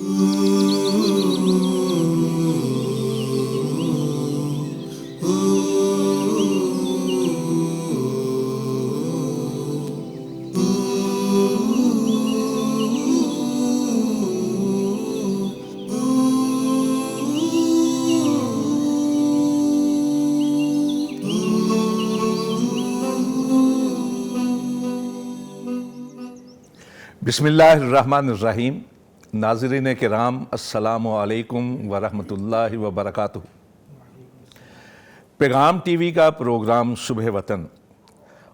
بسم اللہ الرحمن الرحیم۔ ناظرین کرام، السلام علیکم ورحمۃ اللہ وبرکاتہ۔ پیغام ٹی وی کا پروگرام صبح وطن،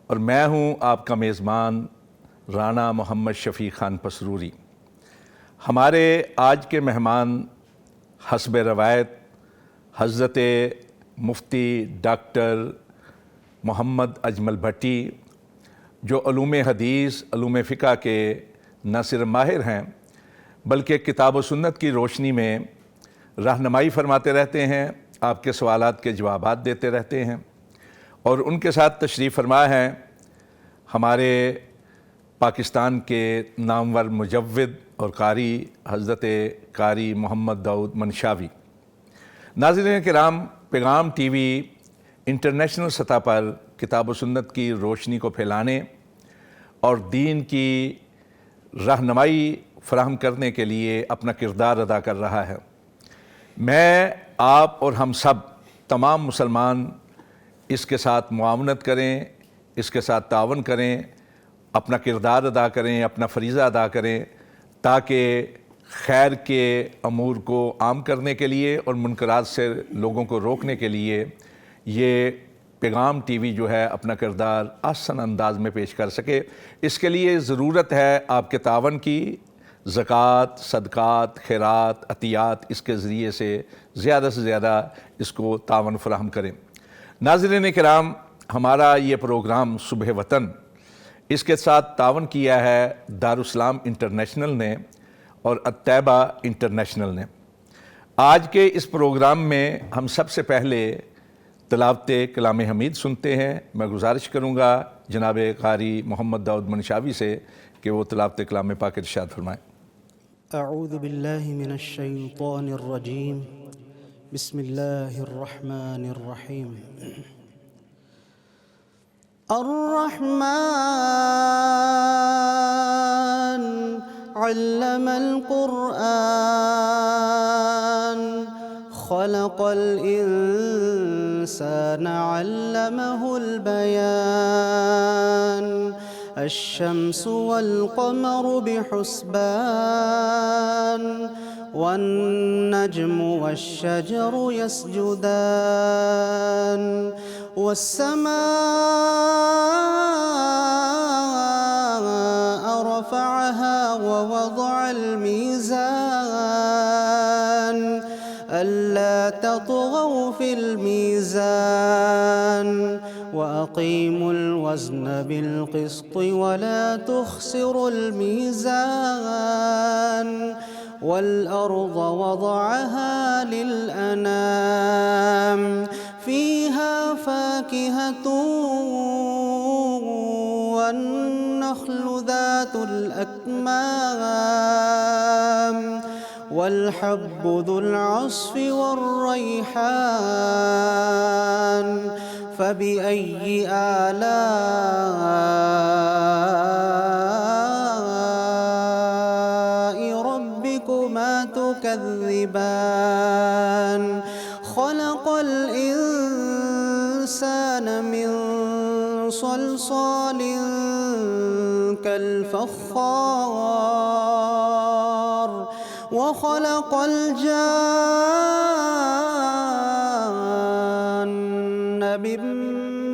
اور میں ہوں آپ کا میزبان رانا محمد شفیع خان پسروری۔ ہمارے آج کے مہمان حسب روایت حضرت مفتی ڈاکٹر محمد اجمل بھٹی، جو علوم حدیث، علوم فقہ کے نہ صرف ماہر ہیں بلکہ کتاب و سنت کی روشنی میں رہنمائی فرماتے رہتے ہیں، آپ کے سوالات کے جوابات دیتے رہتے ہیں۔ اور ان کے ساتھ تشریف فرما ہیں ہمارے پاکستان کے نامور مجود اور قاری حضرت قاری محمد داؤد منشاوی۔ ناظرین کرام، پیغام ٹی وی انٹرنیشنل سطح پر کتاب و سنت کی روشنی کو پھیلانے اور دین کی رہنمائی فراہم کرنے کے لیے اپنا کردار ادا کر رہا ہے۔ میں، آپ اور ہم سب تمام مسلمان اس کے ساتھ معاونت کریں، اس کے ساتھ تعاون کریں، اپنا کردار ادا کریں، اپنا فریضہ ادا کریں، تاکہ خیر کے امور کو عام کرنے کے لیے اور منکرات سے لوگوں کو روکنے کے لیے یہ پیغام ٹی وی جو ہے اپنا کردار آسان انداز میں پیش کر سکے۔ اس کے لیے ضرورت ہے آپ کے تعاون کی۔ زکوٰۃ، صدقات، خیرات، عطیات، اس کے ذریعے سے زیادہ اس کو تعاون فراہم کریں۔ ناظرین کرام، ہمارا یہ پروگرام صبح وطن، اس کے ساتھ تعاون کیا ہے دارالاسلام انٹرنیشنل نے اور الطیبہ انٹرنیشنل نے۔ آج کے اس پروگرام میں ہم سب سے پہلے تلاوت کلام حمید سنتے ہیں۔ میں گزارش کروں گا جناب قاری محمد داؤد منشاوی سے کہ وہ تلاوت کلام پاک ارشاد فرمائیں۔ اعوذ باللہ من الشیطان الرجیم، بسم اللہ الرحمن الرحیم۔ الرحمن علم القرآن، خلق الإنسان علمه البيان، الشمس والقمر بحسبان، والنجم والشجر يسجدان، والسماء رفعها ووضع الميزان، ألا تطغوا في الميزان، وأقيموا الوزن بالقسط ولا تخسروا الميزان، والأرض وضعها للأنام، فيها فاكهة والنخل ذات الأكمام، والحب ذو العصف والريحان، فبأي آلاء ربكما تكذبان، خلق الإنسان من صلصال كالفخار، وخلق الجان من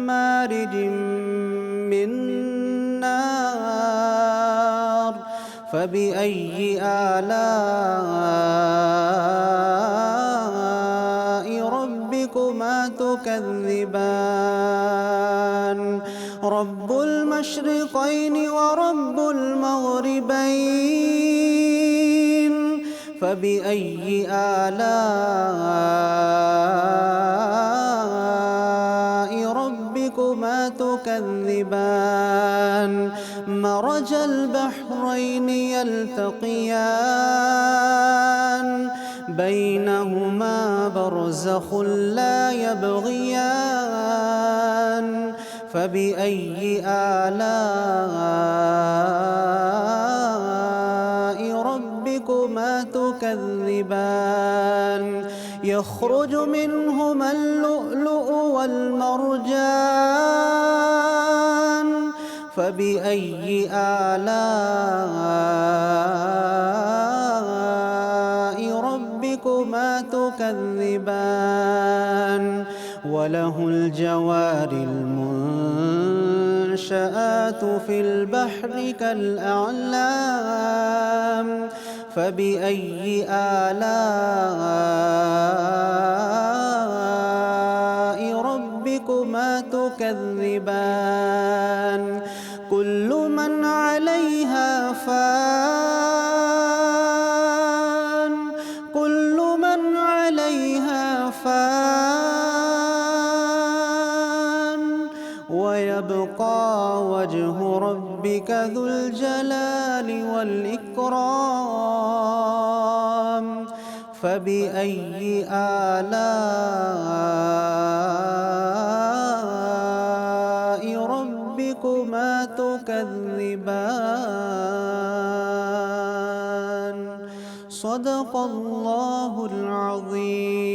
مارج من نار، فبأي آلاء ربكما تكذبان، رب المشرقين ورب المغربين، فبأي آلاء ربكما تكذبان، مرج البحرين يلتقيان بينهما برزخ لا يبغيان فبأي آلاء ربكما تكذبان يخرج منهما اللؤلؤ والمرجان فبأي آلاء ربكما تكذبان وله الجوار المنشآت في البحر كالأعلام فبأي آلاء ربكما تكذبان كل من عليها فان كل من عليها فان ويبقى وجه ربك ذو الجلال والإكرام فبأي آلاء ربكما تكذبان صدق الله العظيم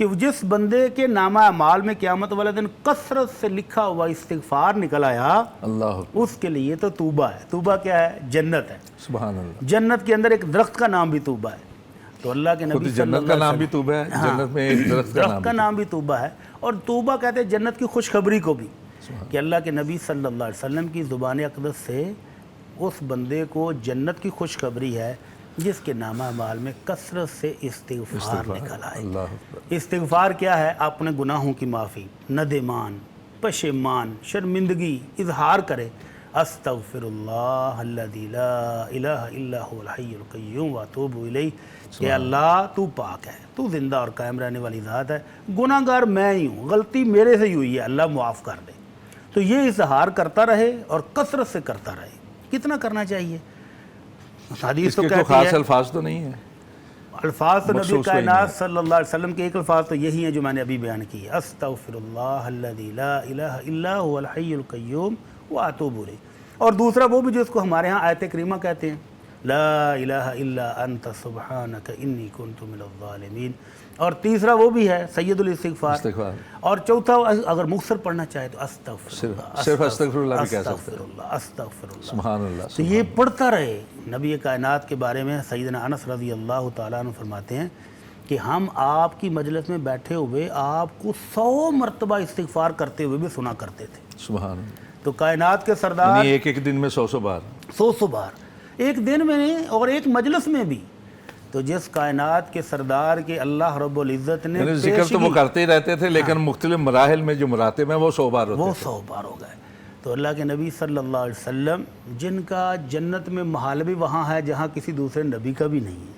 کہ جس بندے کے نامہ اعمال میں قیامت والے دن کثرت سے لکھا ہوا استغفار نکل آیا، اللہ اس کے لیے تو توبہ ہے۔ توبہ کیا ہے؟ جنت ہے۔ سبحان اللہ۔ جنت کے اندر ایک درخت کا نام بھی توبہ ہے۔ تو اللہ کے نبی خود صلی جنت اللہ کا علیہ نام بھی وسلم، توبہ ہے، جنت میں ایک درخت کا نام بھی توبہ ہے۔ اور توبہ کہتے ہیں جنت کی خوشخبری کو بھی، کہ اللہ کے نبی صلی اللہ علیہ وسلم کی زبان اقدس سے اس بندے کو جنت کی خوشخبری ہے جس کے نامہ اعمال میں کثرت سے استغفار نکل آئے۔ اللہ اکبر۔ استغفار کیا ہے؟ اپنے گناہوں کی معافی، ندمان، پشیمان، شرمندگی اظہار کرے، استغفر اللہ الذی لا الہ الا هو الحی القیوم واتوب الیہ، کہ اللہ تو پاک ہے، تو زندہ اور قائم رہنے والی ذات ہے، گناہ گار میں ہی ہوں، غلطی میرے سے ہی ہوئی ہے، اللہ معاف کر دے۔ تو یہ اظہار کرتا رہے اور کثرت سے کرتا رہے۔ کتنا کرنا چاہیے؟ حدیث اس تو کے کوئی کہتی خاص ہے، الفاظ تو نہیں ہیں؟ الفاظ تو نبی مخصوص کوئی کائنات صلی اللہ علیہ وسلم کے ایک الفاظ تو یہی ہیں جو میں نے ابھی بیان کی ہے، استغفر اللہ الذی لا الہ الا هو الحی القیوم واتوب الیہ۔ اور دوسرا وہ بھی جو اس کو ہمارے ہاں آیت کریمہ کہتے ہیں، لا الہ الا انت سبحانک انی کنت من الظالمین۔ اور تیسرا وہ بھی ہے سید الاستغفار۔ استغفار۔ اور چوتھا اگر مختصر پڑھنا چاہے تو استغفر اللہ، صرف استغفر اللہ بھی کہہ سکتے استغفر اللہ، استغفر اللہ۔ سبحان اللہ۔ تو یہ پڑھتا رہے۔ نبی کائنات کے بارے میں سیدنا انس رضی اللہ تعالیٰ عنہ فرماتے ہیں کہ ہم آپ کی مجلس میں بیٹھے ہوئے آپ کو 100 مرتبہ استغفار کرتے ہوئے بھی سنا کرتے تھے۔ سبحان اللہ۔ تو کائنات کے سردار یعنی ایک ایک دن میں 100 بار۔ 100 بار ایک دن میں اور ایک مجلس میں بھی۔ تو جس کائنات کے سردار کے اللہ رب العزت نے یعنی ذکر تو وہ کرتے ہی رہتے تھے، لیکن مختلف مراحل میں جو مراتب ہیں وہ 100 بار ہوتے وہ 100 بار ہو گئے۔ تو اللہ کے نبی صلی اللہ علیہ وسلم جن کا جنت میں محل بھی وہاں ہے جہاں کسی دوسرے نبی کا بھی نہیں ہے،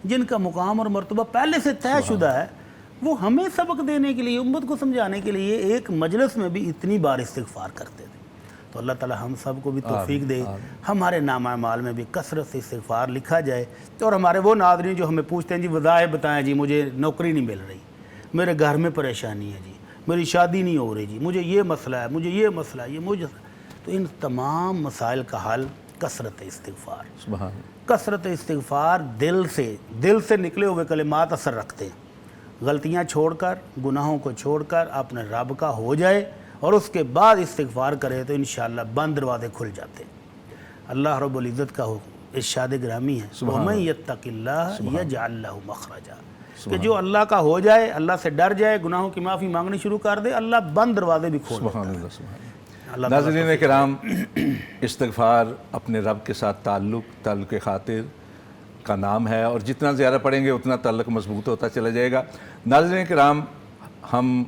جن کا مقام اور مرتبہ پہلے سے طے شدہ ہے، وہ ہمیں سبق دینے کے لیے، امت کو سمجھانے کے لیے ایک مجلس میں بھی اتنی بار استغفار کرتے تھے۔ تو اللہ تعالی ہم سب کو بھی توفیق دے، ہمارے نامہ اعمال میں بھی کثرت سے استغفار لکھا جائے۔ اور ہمارے وہ ناظرین جو ہمیں پوچھتے ہیں جی وظائف بتائیں جی، مجھے نوکری نہیں مل رہی، میرے گھر میں پریشانی ہے جی، میری شادی نہیں ہو رہی جی، مجھے یہ مسئلہ ہے، مجھے یہ مسئلہ ہے، یہ مجھے، تو ان تمام مسائل کا حل کثرت استغفار۔ سبحان۔ کثرت استغفار دل سے نکلے ہوئے کلمات اثر رکھتے ہیں۔ غلطیاں چھوڑ کر، گناہوں کو چھوڑ کر اپنے رب کا ہو جائے اور اس کے بعد استغفار کرے تو انشاءاللہ بند دروازے کھل جاتے ہیں۔ اللہ رب العزت کا ارشاد گرامی ہے، وَمَن يَتَّقِ اللَّهَ يَجْعَلْ لَهُ مَخْرَجًا، کہ جو اللہ کا ہو جائے، اللہ سے ڈر جائے، گناہوں کی معافی مانگنی شروع کر دے، اللہ بند دروازے بھی کھول دیتا ہے۔ سبحان اللہ۔ اللہ ناظرین کرام، استغفار اپنے رب کے ساتھ تعلق خاطر کا نام ہے، اور جتنا زیادہ پڑھیں گے اتنا تعلق مضبوط ہوتا چلا جائے گا۔ ناظرین کرام، ہم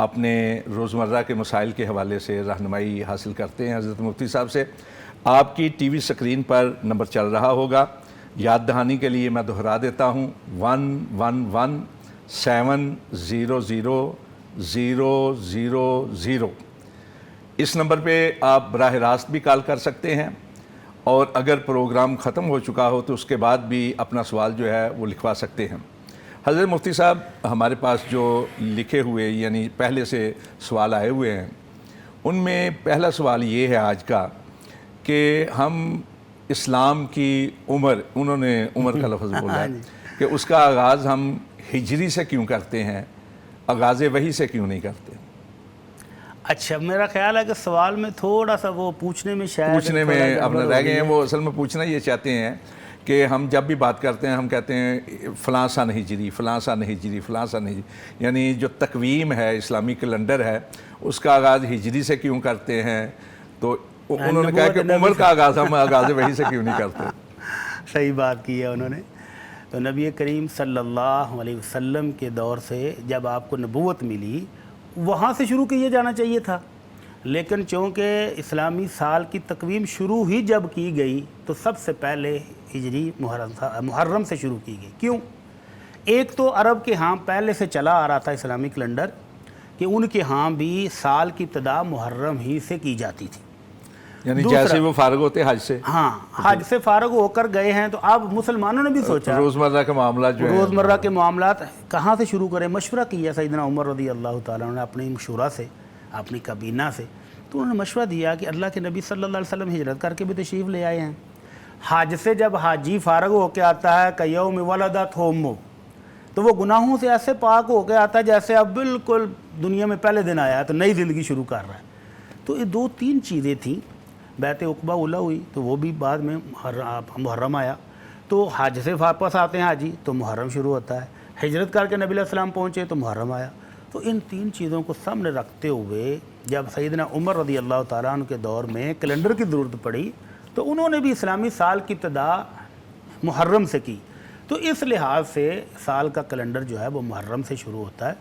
اپنے روزمرہ کے مسائل کے حوالے سے رہنمائی حاصل کرتے ہیں حضرت مفتی صاحب سے۔ آپ کی ٹی وی سکرین پر نمبر چل رہا ہوگا، یاد دہانی کے لیے میں دہرا دیتا ہوں، 1117000000۔ اس نمبر پہ آپ براہ راست بھی کال کر سکتے ہیں، اور اگر پروگرام ختم ہو چکا ہو تو اس کے بعد بھی اپنا سوال جو ہے وہ لکھوا سکتے ہیں۔ حضرت مفتی صاحب، ہمارے پاس جو لکھے ہوئے یعنی پہلے سے سوال آئے ہوئے ہیں، ان میں پہلا سوال یہ ہے آج کا کہ ہم اسلام کی عمر، انہوں نے عمر کا لفظ بولا ہے، کہ اس کا آغاز ہم ہجری سے کیوں کرتے ہیں، آغاز وحی سے کیوں نہیں کرتے؟ اچھا، میرا خیال ہے کہ سوال میں تھوڑا سا وہ پوچھنے میں اپنے رہ گئے ہیں۔ وہ اصل میں پوچھنا یہ چاہتے ہیں کہ ہم جب بھی بات کرتے ہیں ہم کہتے ہیں فلاں سن ہجری، فلاں سن ہجری، فلاں سن ہجری، یعنی جو تقویم ہے، اسلامی کیلنڈر ہے، اس کا آغاز ہجری سے کیوں کرتے ہیں؟ تو انہوں نے کہا کہ عمر کا آغاز ہم آغاز وحی سے کیوں نہیں کرتے؟ صحیح بات کی ہے انہوں نے۔ تو نبی کریم صلی اللہ علیہ وسلم کے دور سے جب آپ کو نبوت ملی، وہاں سے شروع کیا جانا چاہیے تھا، لیکن چونکہ اسلامی سال کی تقویم شروع ہی جب کی گئی تو سب سے پہلے ہجری محرم سے شروع کی گئی۔ کیوں؟ ایک تو عرب کے ہاں پہلے سے چلا آ رہا تھا اسلامی کیلنڈر، کہ ان کے ہاں بھی سال کی ابتدا محرم ہی سے کی جاتی تھی، یعنی جیسے وہ فارغ ہوتے حج سے، ہاں حج سے فارغ ہو کر گئے ہیں، تو اب مسلمانوں نے بھی سوچا روزمرہ کے معاملات جو ہیں، روزمرہ کے معاملات کہاں سے شروع کریں، مشورہ کیا سیدنا عمر رضی اللہ تعالیٰ عنہ نے اپنی مشورہ سے، اپنی کابینہ سے، تو انہوں نے مشورہ دیا کہ اللہ کے نبی صلی اللہ علیہ وسلم ہجرت کر کے بھی تشریف لے آئے ہیں، حج سے جب حاجی فارغ ہو کے آتا ہے کہ یوم ولدت امہ، تو وہ گناہوں سے ایسے پاک ہو کے آتا ہے جیسے اب بالکل دنیا میں پہلے دن آیا ہے تو نئی زندگی شروع کر رہا ہے۔ تو یہ 2-3 چیزیں تھیں۔ بیعت عقبہ اولا ہوئی تو وہ بھی بعد میں محرم آیا، تو حج سے واپس آتے ہیں حاجی تو محرم شروع ہوتا ہے، ہجرت کر کے نبی علیہ السلام پہنچے تو محرم آیا۔ تو ان 3 چیزوں کو سامنے رکھتے ہوئے جب سیدنا عمر رضی اللہ تعالیٰ عنہ کے دور میں کیلنڈر کی ضرورت پڑی تو انہوں نے بھی اسلامی سال کی ابتدا محرم سے کی، تو اس لحاظ سے سال کا کیلنڈر جو ہے وہ محرم سے شروع ہوتا ہے۔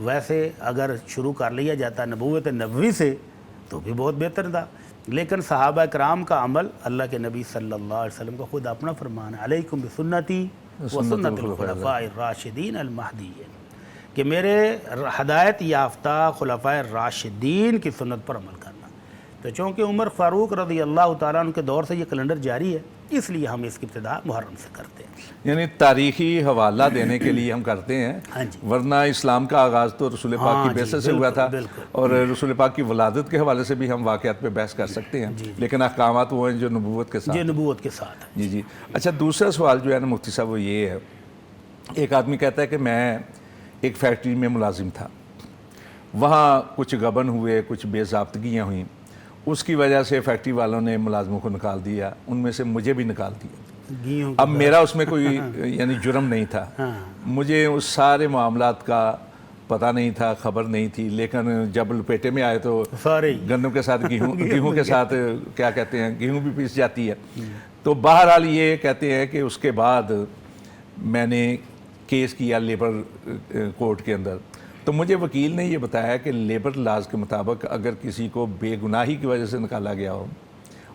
ویسے اگر شروع کر لیا جاتا نبوت نبوی سے تو بھی بہت بہتر تھا، لیکن صحابہ کرام کا عمل، اللہ کے نبی صلی اللہ علیہ وسلم کا خود اپنا فرمان ہے، علیکم بسنتی وسنت الخلفاء الراشدین المہدیین، کہ میرے ہدایت یافتہ خلفاء راشدین کی سنت پر عمل کرنا۔ تو چونکہ عمر فاروق رضی اللہ تعالیٰ عنہ کے دور سے یہ کیلنڈر جاری ہے، اس لیے ہم اس کی ابتدا محرم سے کرتے ہیں۔ یعنی تاریخی حوالہ دینے کے لیے ہم کرتے ہیں، ہاں جی، ورنہ اسلام کا آغاز تو رسول پاک کی بعثت سے ہوا تھا، بالکل۔ اور رسول پاک کی ولادت کے حوالے سے بھی ہم واقعات پہ بحث کر سکتے ہیں، لیکن احکامات وہ ہیں جو نبوت کے ساتھ۔ یہ نبوت کے ساتھ ہے۔ جی۔ اچھا، دوسرا سوال جو ہے نا مفتی صاحب وہ یہ ہے، ایک آدمی کہتا ہے کہ میں ایک فیکٹری میں ملازم تھا، وہاں کچھ غبن ہوئے، کچھ بے ضابطگیاں ہوئیں، اس کی وجہ سے فیکٹری والوں نے ملازموں کو نکال دیا، ان میں سے مجھے بھی نکال دیا۔ اب میرا اس میں کوئی یعنی جرم نہیں تھا، مجھے اس سارے معاملات کا پتہ نہیں تھا، خبر نہیں تھی، لیکن جب لپیٹے میں آئے تو گندم کے ساتھ گیہوں کے ساتھ کیا کہتے ہیں، گیہوں بھی پیس جاتی ہے۔ تو بہرحال یہ کہتے ہیں کہ اس کے بعد میں نے کیس کیا لیبر کورٹ کے اندر، تو مجھے وکیل نے یہ بتایا کہ لیبر لاز کے مطابق اگر کسی کو بے گناہی کی وجہ سے نکالا گیا ہو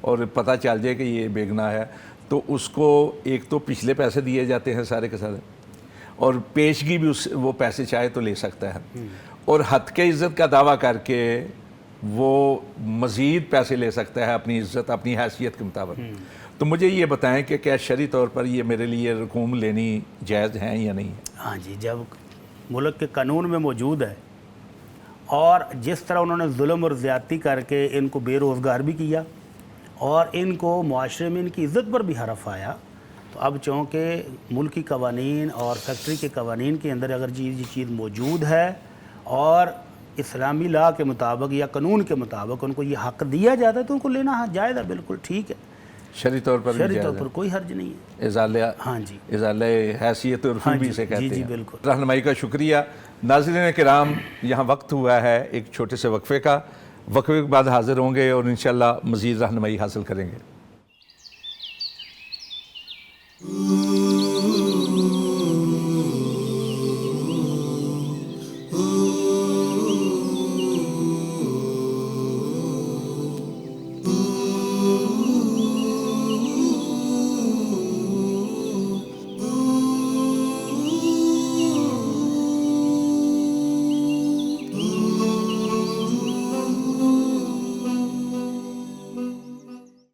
اور پتہ چل جائے کہ یہ بے گناہ ہے تو اس کو ایک تو پچھلے پیسے دیے جاتے ہیں سارے کے سارے، اور پیشگی بھی وہ پیسے چاہے تو لے سکتا ہے، اور حد کے عزت کا دعویٰ کر کے وہ مزید پیسے لے سکتا ہے اپنی عزت، اپنی حیثیت کے مطابق۔ تو مجھے یہ بتائیں کہ کیا شرعی طور پر یہ میرے لیے رقوم لینی جائز ہیں یا نہیں ہے؟ ہاں جی، جب ملک کے قانون میں موجود ہے اور جس طرح انہوں نے ظلم اور زیادتی کر کے ان کو بے روزگار بھی کیا اور ان کو معاشرے میں ان کی عزت پر بھی حرف آیا، تو اب چونکہ ملکی قوانین اور فیکٹری کے قوانین کے اندر اگر یہ چیز موجود ہے اور اسلامی لاء کے مطابق یا قانون کے مطابق ان کو یہ حق دیا جاتا ہے تو ان کو لینا جائز ہے، بالکل ٹھیک ہے، شرعی طور پر شرعی طور پر کوئی حرج نہیں ہے۔ ازالہ ہاں جی، ازالہ حیثیت اور رسوم بھی اسے کہتے ہیں۔ جی بالکل۔ رہنمائی کا شکریہ۔ ناظرین کرام، یہاں وقت ہوا ہے ایک چھوٹے سے وقفے کا، وقفے کے بعد حاضر ہوں گے اور انشاءاللہ مزید رہنمائی حاصل کریں گے۔